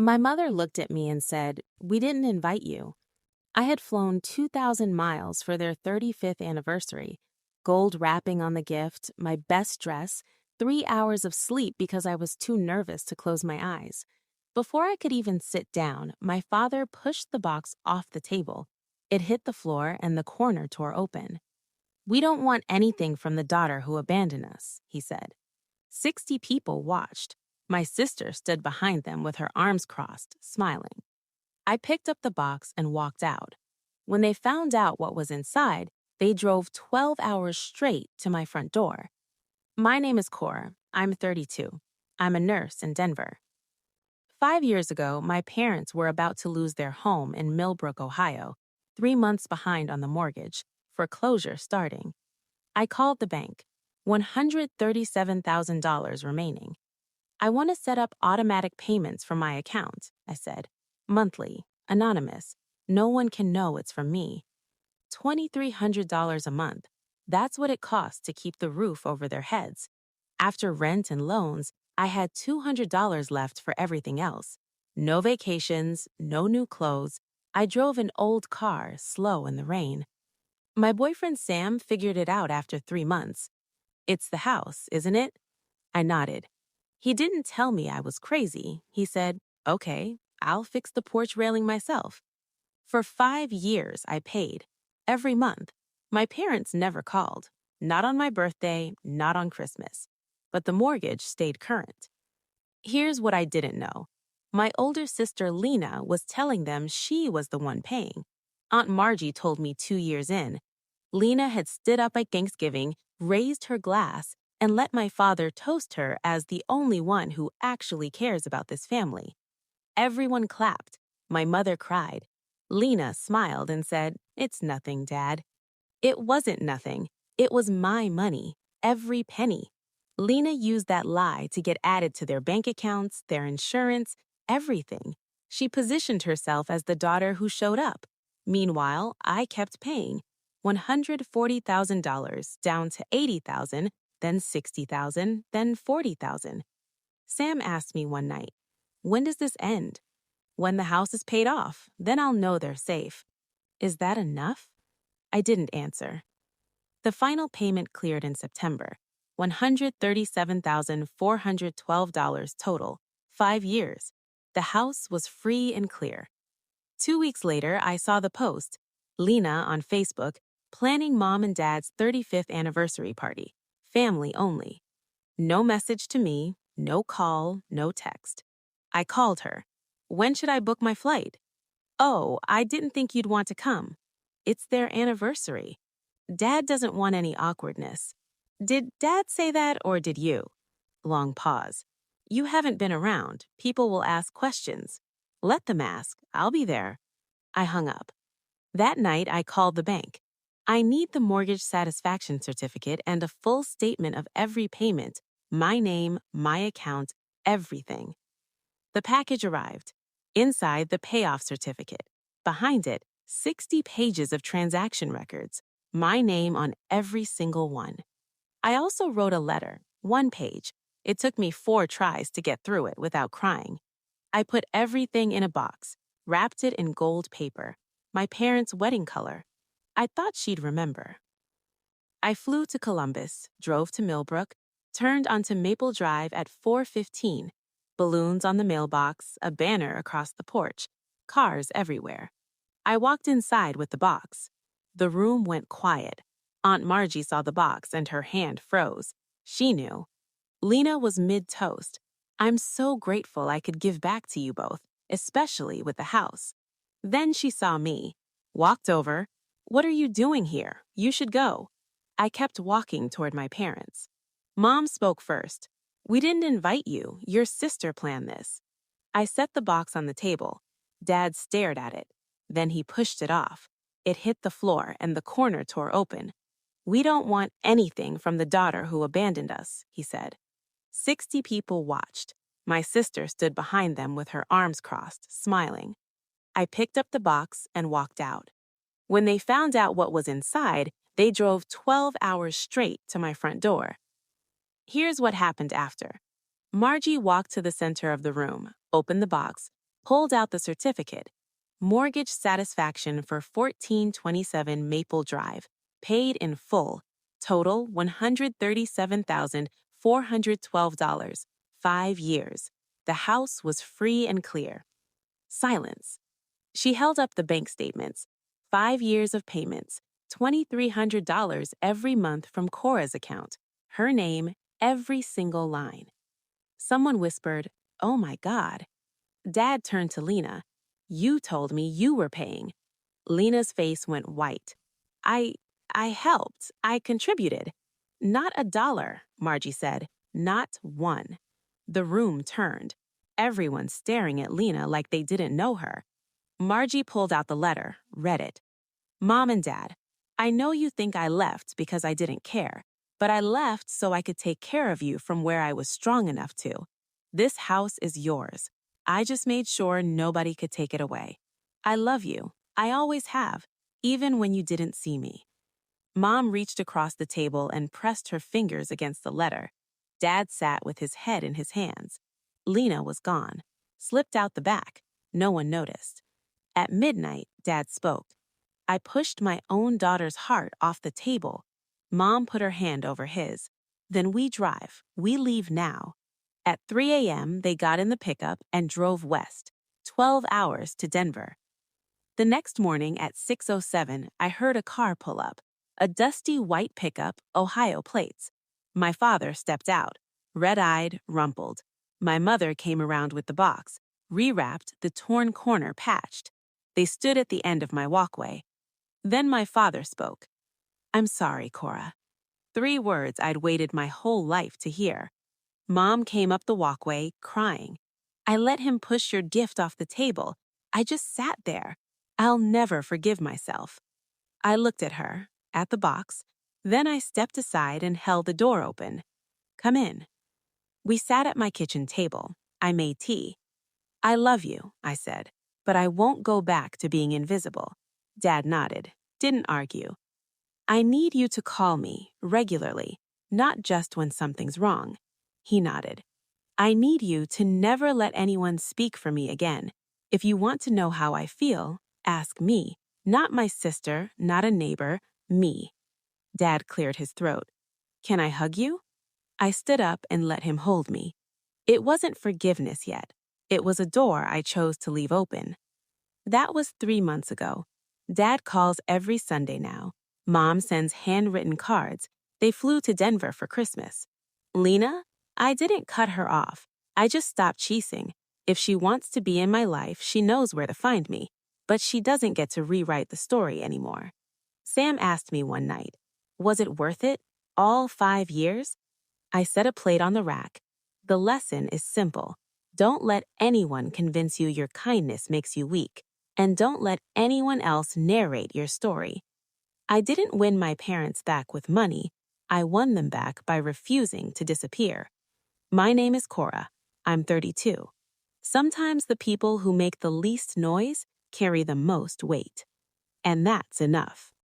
My mother looked at me and said, "We didn't invite you." I had flown 2,000 miles for their 35th anniversary. Gold wrapping on the gift, my best dress, 3 hours of sleep because I was too nervous to close my eyes. Before I could even sit down, my father pushed the box off the table. It hit the floor and the corner tore open. "We don't want anything from the daughter who abandoned us," he said. 60 people watched. My sister stood behind them with her arms crossed, smiling. I picked up the box and walked out. When they found out what was inside, they drove 12 hours straight to my front door. My name is Cora. I'm 32. I'm a nurse in Denver. 5 years ago, my parents were about to lose their home in Millbrook, Ohio, 3 months behind on the mortgage, foreclosure starting. I called the bank. $137,000 remaining. "I want to set up automatic payments from my account," I said. "Monthly, anonymous. No one can know it's from me." $2,300 a month. That's what it costs to keep the roof over their heads. After rent and loans, I had $200 left for everything else. No vacations, no new clothes. I drove an old car, slow in the rain. My boyfriend Sam figured it out after 3 months. "It's the house, isn't it?" I nodded. He didn't tell me I was crazy. He said, "Okay, I'll fix the porch railing myself." For 5 years, I paid. Every month. My parents never called. Not on my birthday, not on Christmas. But the mortgage stayed current. Here's what I didn't know. My older sister Lena was telling them she was the one paying. Aunt Margie told me 2 years in. Lena had stood up at Thanksgiving, raised her glass, and let my father toast her as the only one who actually cares about this family. Everyone clapped. My mother cried. Lena smiled and said, "It's nothing, Dad." It wasn't nothing. It was my money, every penny. Lena used that lie to get added to their bank accounts, their insurance, everything. She positioned herself as the daughter who showed up. Meanwhile, I kept paying. $140,000 down to $80,000, then $60,000, then $40,000. Sam asked me one night, "When does this end?" "When the house is paid off, then I'll know they're safe." Is that enough? I didn't answer. The final payment cleared in September, $137,412 total, 5 years. The house was free and clear. 2 weeks later, I saw the post, Lena on Facebook, planning mom and dad's 35th anniversary party, family only. No message to me, no call, no text. I called her. "When should I book my flight?" "Oh, I didn't think you'd want to come." "It's their anniversary." "Dad doesn't want any awkwardness." "Did Dad say that or did you?" Long pause. "You haven't been around. People will ask questions." "Let them ask. I'll be there." I hung up. That night, I called the bank. "I need the mortgage satisfaction certificate and a full statement of every payment, my name, my account, everything." The package arrived. Inside, the payoff certificate. Behind it, 60 pages of transaction records, my name on every single one. I also wrote a letter, 1 page. It took me 4 tries to get through it without crying. I put everything in a box, wrapped it in gold paper, my parents' wedding color. I thought she'd remember. I flew to Columbus, drove to Millbrook, turned onto Maple Drive at 4:15. Balloons on the mailbox, a banner across the porch, cars everywhere. I walked inside with the box. The room went quiet. Aunt Margie saw the box and her hand froze. She knew. Lena was mid-toast. "I'm so grateful I could give back to you both, especially with the house." Then she saw me, walked over. "What are you doing here? You should go." I kept walking toward my parents. Mom spoke first. "We didn't invite you. Your sister planned this." I set the box on the table. Dad stared at it. Then he pushed it off. It hit the floor and the corner tore open. "We don't want anything from the daughter who abandoned us," he said. 60 people watched. My sister stood behind them with her arms crossed, smiling. I picked up the box and walked out. When they found out what was inside, they drove 12 hours straight to my front door. Here's what happened after. Margie walked to the center of the room, opened the box, pulled out the certificate. Mortgage satisfaction for 1427 Maple Drive, paid in full. Total $137,412. 5 years. The house was free and clear. Silence. She held up the bank statements. 5 years of payments. $2,300 every month from Cora's account. Her name, every single line. Someone whispered, "Oh my God." Dad turned to Lena. "You told me you were paying." Lena's face went white. I I helped. I contributed. "Not a dollar," Margie said. "Not one." The room turned. Everyone staring at Lena like they didn't know her. Margie pulled out the letter, read it. "Mom and Dad, I know you think I left because I didn't care, but I left so I could take care of you from where I was strong enough to. This house is yours. I just made sure nobody could take it away. I love you. I always have, even when you didn't see me." Mom reached across the table and pressed her fingers against the letter. Dad sat with his head in his hands. Lena was gone, slipped out the back. No one noticed. At midnight, Dad spoke. "I pushed my own daughter's heart off the table." Mom put her hand over his. "Then we drive. We leave now." At 3 a.m., they got in the pickup and drove west, 12 hours to Denver. The next morning at 6:07, I heard a car pull up. A dusty white pickup, Ohio plates. My father stepped out, red-eyed, rumpled. My mother came around with the box, rewrapped, the torn corner patched. They stood at the end of my walkway. Then my father spoke. "I'm sorry, Cora." 3 words I'd waited my whole life to hear. Mom came up the walkway, crying. "I let him push your gift off the table. I just sat there. I'll never forgive myself." I looked at her, at the box. Then I stepped aside and held the door open. "Come in." We sat at my kitchen table. I made tea. "I love you," I said, "but I won't go back to being invisible." Dad nodded, didn't argue. "I need you to call me regularly, not just when something's wrong." He nodded. "I need you to never let anyone speak for me again. If you want to know how I feel, ask me, not my sister, not a neighbor, me." Dad cleared his throat. "Can I hug you?" I stood up and let him hold me. It wasn't forgiveness yet. It was a door I chose to leave open. That was 3 months ago. Dad calls every Sunday now. Mom sends handwritten cards. They flew to Denver for Christmas. Lena? I didn't cut her off. I just stopped chasing. If she wants to be in my life, she knows where to find me. But she doesn't get to rewrite the story anymore. Sam asked me one night, "Was it worth it? All 5 years?" I set a plate on the rack. The lesson is simple. Don't let anyone convince you your kindness makes you weak. And don't let anyone else narrate your story. I didn't win my parents back with money. I won them back by refusing to disappear. My name is Cora. I'm 32. Sometimes the people who make the least noise carry the most weight. And that's enough.